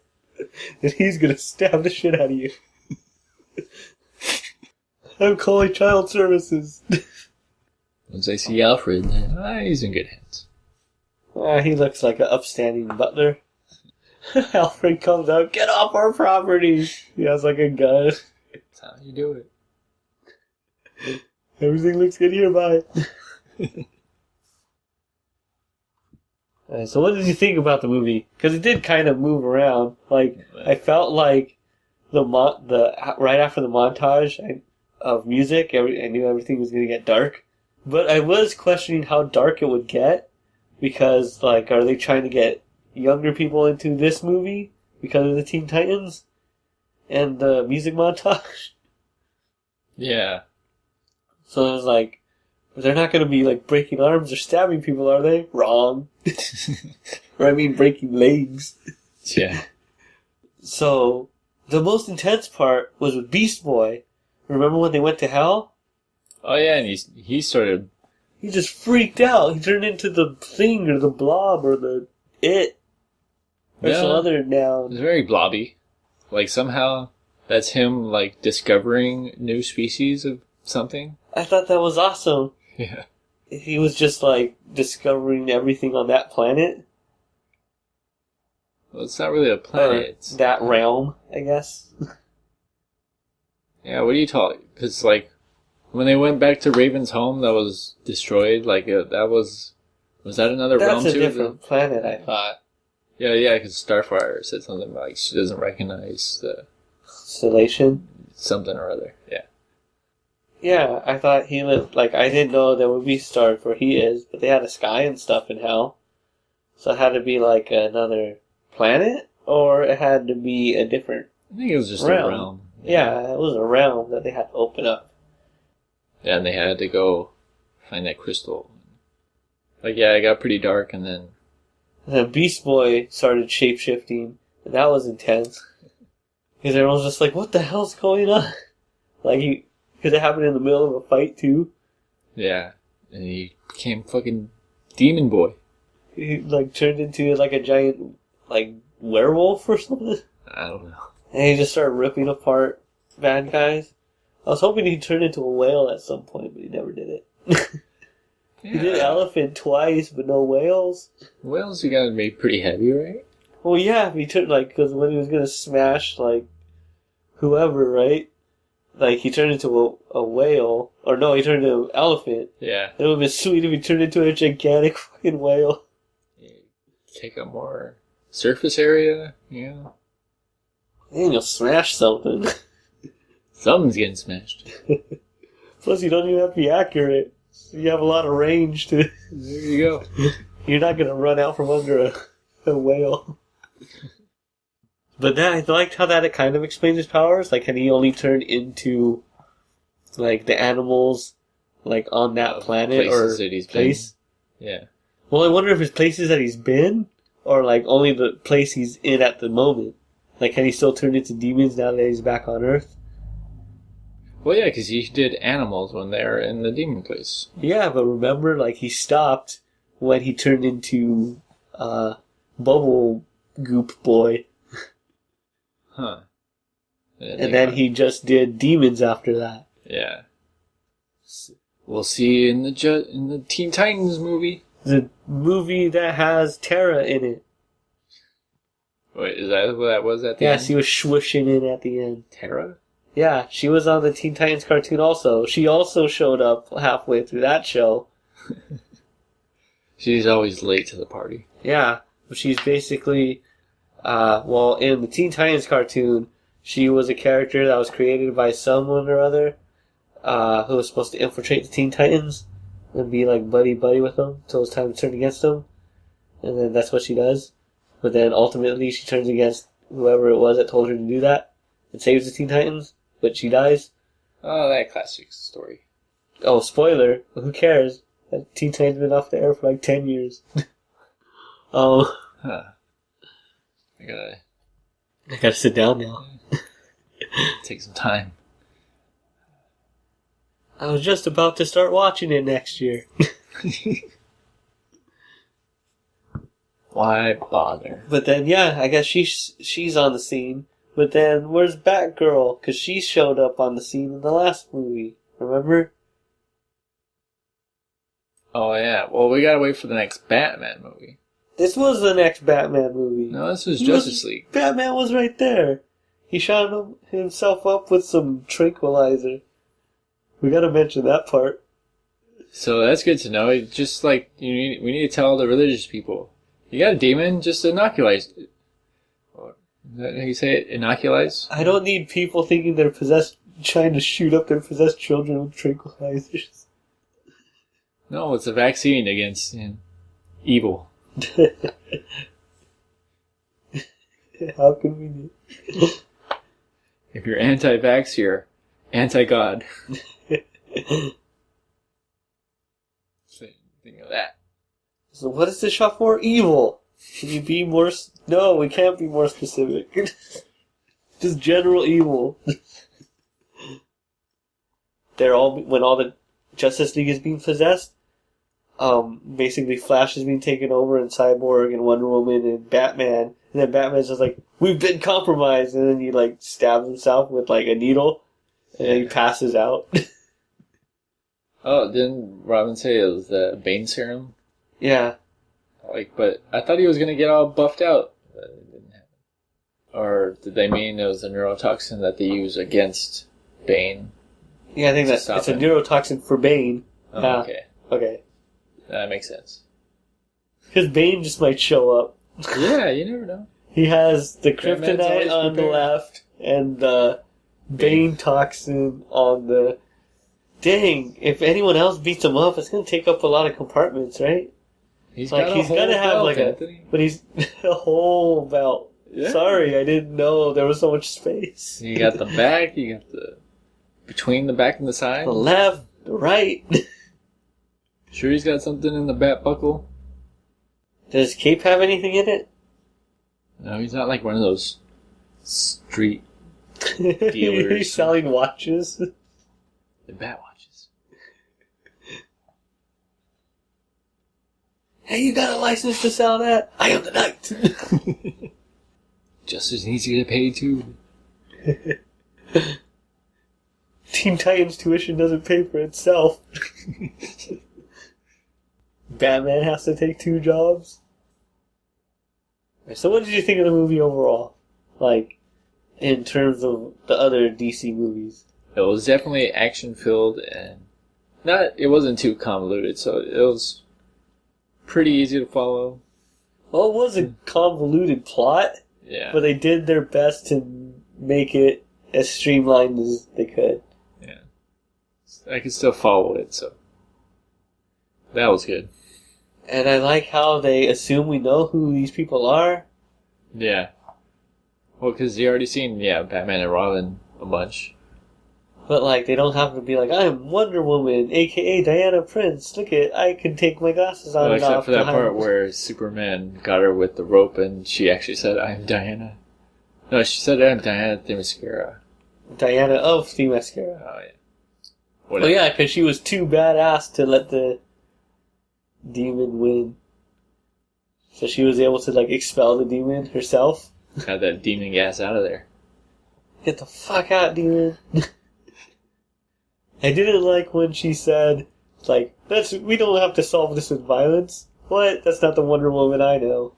then he's going to stab the shit out of you. I'm calling child services. Once I see Alfred, he's in good hands. He looks like an upstanding butler. Alfred comes out, get off our property! He has like a gun. That's how you do it. Everything looks good here, bye. So what did you think about the movie? Because it did kind of move around. Like, I felt like the right after the montage of music, I knew everything was going to get dark. But I was questioning how dark it would get. Because, like, are they trying to get younger people into this movie because of the Teen Titans and the music montage? Yeah. So it was like, they're not going to be, like, breaking arms or stabbing people, are they? Wrong. Or, I mean, breaking legs. Yeah. So, the most intense part was with Beast Boy. Remember when they went to hell? Oh, yeah, and he started... He just freaked out. He turned into the thing, or the blob, or the it. Or some other noun. It's very blobby. Like, somehow, that's him, like, discovering new species of something. I thought that was awesome. Yeah. He was just, like, discovering everything on that planet. Well, it's not really a planet. It's that realm, I guess. Yeah, what do you call it? Because, like, when they went back to Raven's home that was destroyed, like, that was that another realm too? That's a different planet, I thought. Yeah, because Starfire said something like she doesn't recognize the... Constellation? Something or other, yeah. Yeah, I thought he lived, like, I didn't know there would be stars where he is, but they had a sky and stuff in hell. So it had to be, like, another planet, or it had to be a different I think it was just realm. a realm. Yeah, it was a realm that they had to open up. Yeah, and they had to go find that crystal. Like, yeah, it got pretty dark, and then... And then Beast Boy started shape-shifting, and that was intense. Because everyone's just like, what the hell's going on? Like, because it happened in the middle of a fight, too. Yeah, and he became fucking Demon Boy. He, like, turned into, like, a giant, like, werewolf or something. I don't know. And he just started ripping apart bad guys. I was hoping he'd turn into a whale at some point, but he never did it. Yeah. He did elephant twice, but no whales. Whales, you gotta be pretty heavy, right? Well, yeah, he turned, like, because when he was gonna smash, like, whoever, right? Like, he turned into a whale. Or no, he turned into an elephant. Yeah. It would have been sweet if he turned into a gigantic fucking whale. Take up more surface area, yeah. Man, you'll smash something. Something's getting smashed. Plus, you don't even have to be accurate. You have a lot of range to... There you go. You're not going to run out from under a whale. But then I liked how that it kind of explains his powers. Like, can he only turn into, like, the animals, like, on that planet or place? Yeah. Well, I wonder if it's places that he's been, or, like, only the place he's in at the moment. Like, can he still turn into demons now that he's back on Earth? Well, yeah, because he did animals when they were in the demon place. Yeah, but remember, like, he stopped when he turned into Bubble Goop Boy. Huh. And then he just did demons after that. Yeah. We'll see in the Teen Titans movie. The movie that has Terra in it. Wait, is that what that was at the end? Yeah, she was swooshing in at the end. Terra? Yeah, she was on the Teen Titans cartoon also. She also showed up halfway through that show. She's always late to the party. Yeah, she's basically, well, in the Teen Titans cartoon, she was a character that was created by someone or other, who was supposed to infiltrate the Teen Titans and be like buddy-buddy with them until it's time to turn against them. And then that's what she does. But then ultimately she turns against whoever it was that told her to do that and saves the Teen Titans, but she dies. Oh, that classic story. Oh, spoiler. Who cares? That Teen Titans been off the air for like 10 years. Oh. Huh. I gotta sit down now. Take some time. I was just about to start watching it next year. Why bother? But then, yeah, I guess she's on the scene. But then, where's Batgirl? Because she showed up on the scene in the last movie. Remember? Oh, yeah. Well, we gotta wait for the next Batman movie. This was the next Batman movie. No, this was Justice League. Batman was right there. He shot himself up with some tranquilizer. We gotta mention that part. So that's good to know. It's just like, we need to tell the religious people. You got a demon, just inoculate. Is that how you say it? Inoculize? I don't need people thinking they're possessed, trying to shoot up their possessed children with tranquilizers. No, it's a vaccine against evil. How convenient. If you're anti-vax, you're anti-God. Think of that. So what is this shot for? Evil. Can you be more... No, we can't be more specific. Just general evil. When all the Justice League is being possessed, basically Flash is being taken over and Cyborg and Wonder Woman and Batman. And then Batman's just like, we've been compromised. And then he like stabs himself with like a needle. And then he passes out. Oh, didn't Robin say it was the Bane serum? Yeah. But I thought he was gonna get all buffed out. But it didn't happen. Or did they mean it was a neurotoxin that they use against Bane? Yeah, I think it's a neurotoxin for Bane. Oh, yeah. Okay. Okay. That makes sense. Because Bane just might show up. Yeah, you never know. He has the kryptonite on the left and the Bane toxin on the... Dang, if anyone else beats him up, it's going to take up a lot of compartments, right? He's got to have like Anthony. But he's a whole belt. Yeah. Sorry, I didn't know there was so much space. You got the back, you got the... Between the back and the side? The left, the right. Sure he's got something in the bat buckle? Does Cape have anything in it? No, he's not like one of those street dealers. He's selling watches. The bat watches. Hey, you got a license to sell that? I am the knight. Justice needs to get paid too. Teen Titans tuition doesn't pay for itself. Batman has to take 2 jobs. So what did you think of the movie overall? Like, in terms of the other DC movies? It was definitely action-filled and it wasn't too convoluted, so it was pretty easy to follow. Well, it was a convoluted plot. Yeah. But they did their best to make it as streamlined as they could. Yeah. I can still follow it, so. That was good. And I like how they assume we know who these people are. Yeah. Well, because you already seen, Batman and Robin a bunch. But, like, they don't have to be like, I'm Wonder Woman, a.k.a. Diana Prince. Look I can take my glasses on Well, and except off. for that part where Superman got her with the rope and she actually said, I'm Diana. No, she said, I'm Diana Themyscira. Diana of Themyscira. Oh, yeah. Well, yeah, because she was too badass to let the demon win. So she was able to, like, expel the demon herself. Got that demon gas out of there. Get the fuck out, demon. I didn't like when she said, like, we don't have to solve this with violence. What? That's not the Wonder Woman I know.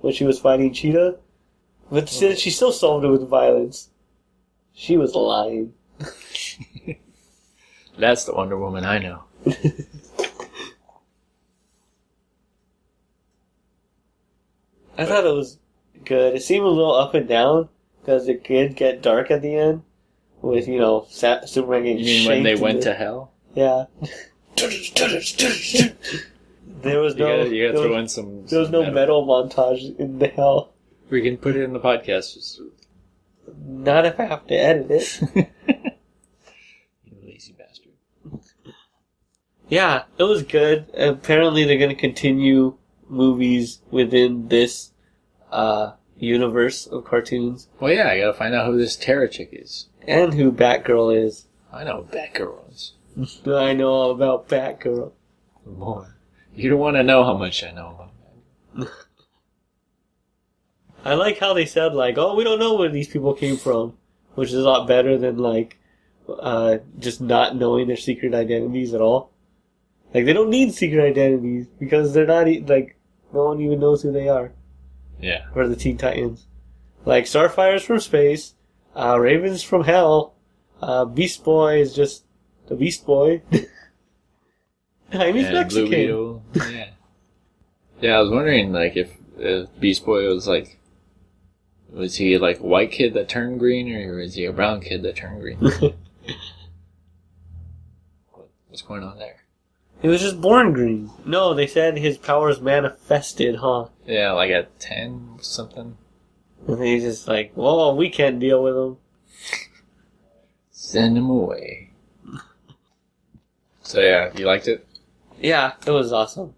When she was fighting Cheetah. But she still solved it with violence. She was lying. That's the Wonder Woman I know. I thought it was good. It seemed a little up and down, because it did get dark at the end. With, Superman getting You mean when they went to hell? Yeah. There was no... You gotta throw in some... There was no metal montage in the hell. We can put it in the podcast. Just... Not if I have to edit it. You lazy bastard. Yeah, it was good. Apparently they're going to continue movies within this universe of cartoons. Well, yeah, I gotta find out who this Terra chick is. And who Batgirl is. I know who Batgirl is. I know all about Batgirl. Boy, you don't want to know how much I know about Batgirl. I like how they said, like, oh, we don't know where these people came from. Which is a lot better than, like, just not knowing their secret identities at all. Like, they don't need secret identities because they're not, like, no one even knows who they are. Yeah. For the Teen Titans. Like, Starfire's from space, Raven's from hell, Beast Boy is just the Beast Boy. And he's Mexican. Blue Beetle. Yeah. Yeah, I was wondering, like, if Beast Boy was, like, was he, like, a white kid that turned green, or was he a brown kid that turned green? What's going on there? He was just born green. No, they said his powers manifested, huh? Yeah, like at 10 or something. And he's just like, well, we can't deal with him. Send him away. So yeah, you liked it? Yeah, it was awesome.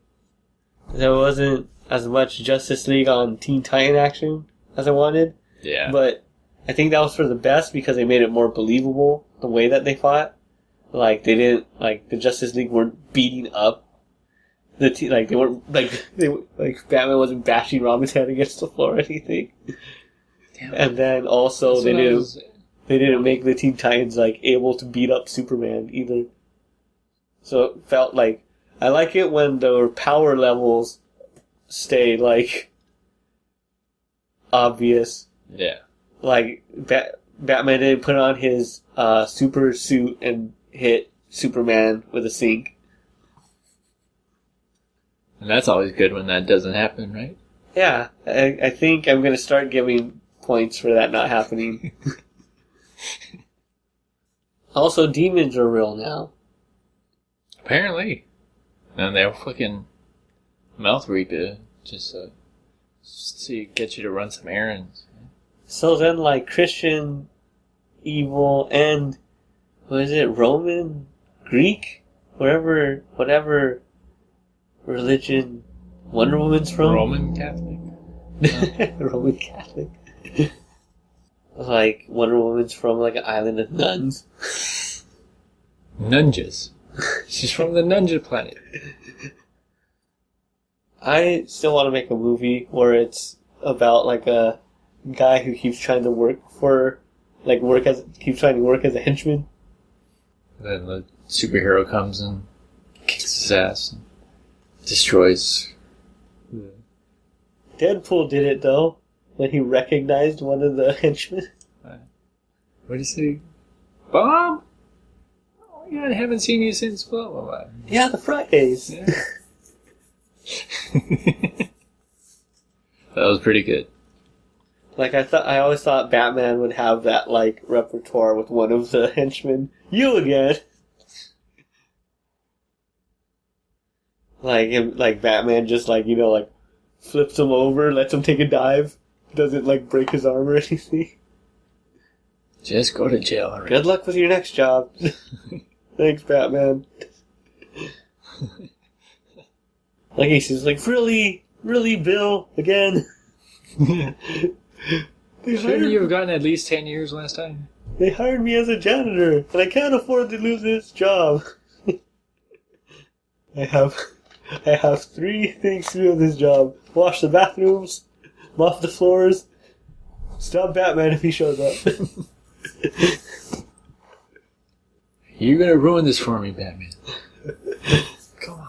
There wasn't as much Justice League on Teen Titan action as I wanted. Yeah. But I think that was for the best because they made it more believable the way that they fought. Like, they didn't, like, the Justice League weren't beating up they weren't, like, Batman wasn't bashing Robin's head against the floor or anything. Damn. And then also they didn't make the Teen Titans, like, able to beat up Superman either. So it felt like, I like it when their power levels stay, like, obvious. Yeah. Like, Batman didn't put on his super suit and hit Superman with a sink. And that's always good when that doesn't happen, right? Yeah, I think I'm going to start giving points for that not happening. Also, demons are real now. Apparently. And they'll fucking mouth reap it just to get you to run some errands. So then, like, Christian evil and, what is it, Roman? Greek? Whatever religion Wonder Woman's from? Roman Catholic? Roman Catholic. Like, Wonder Woman's from, like, an island of nuns. Nunjas. She's from the Nunja planet. I still want to make a movie where it's about, like, a guy who keeps trying to keeps trying to work as a henchman. Then the superhero comes and kicks his ass and destroys. Deadpool did it, though, when he recognized one of the henchmen. What did he say? Bob? Oh my god, I haven't seen you since blah blah blah. Yeah, the Fridays. Yeah. That was pretty good. Like, I always thought Batman would have that, like, repertoire with one of the henchmen. You again! Like Batman just, like, like, flips him over, lets him take a dive. Doesn't, like, break his arm or anything. Just go to jail already. Good luck with your next job. Thanks, Batman. Like, he's like, really, Bill, again? Shouldn't you have gotten at least 10 years last time? They hired me as a janitor, and I can't afford to lose this job. I have 3 things to do with this job. Wash the bathrooms, mop the floors, stop Batman if he shows up. You're gonna ruin this for me, Batman. Come on.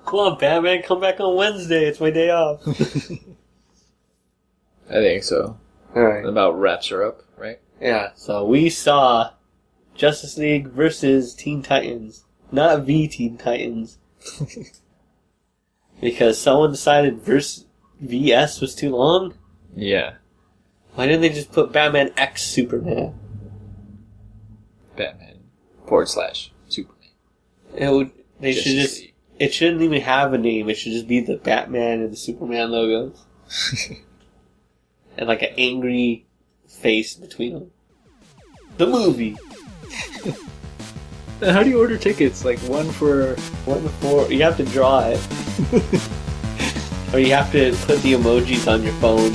Come on, Batman, come back on Wednesday. It's my day off. I think so. Alright. That about wraps her up, right? Yeah, so we saw Justice League versus Teen Titans. Not V Teen Titans. Because someone decided VS was too long? Yeah. Why didn't they just put Batman X Superman? Batman / Superman. It shouldn't even have a name. It should just be the Batman and the Superman logos. And like an angry face between them. The movie. How do you order tickets? Like one for... You have to draw it. Or you have to put the emojis on your phone.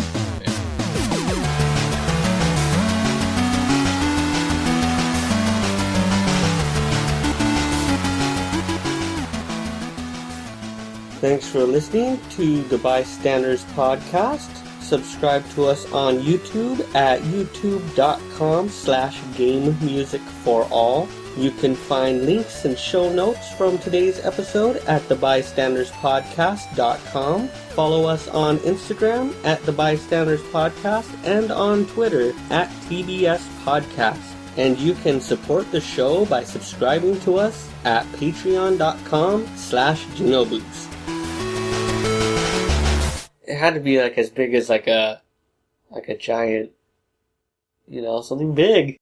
Thanks for listening to the Bystanders podcast. Subscribe to us on YouTube at youtube.com/GameMusicForAll. You can find links and show notes from today's episode at thebystanderspodcast.com. Follow us on Instagram at The Bystanders Podcast and on Twitter at TBS Podcast. And you can support the show by subscribing to us at patreon.com/GenoBoost. It had to be like as big as like a giant, something big.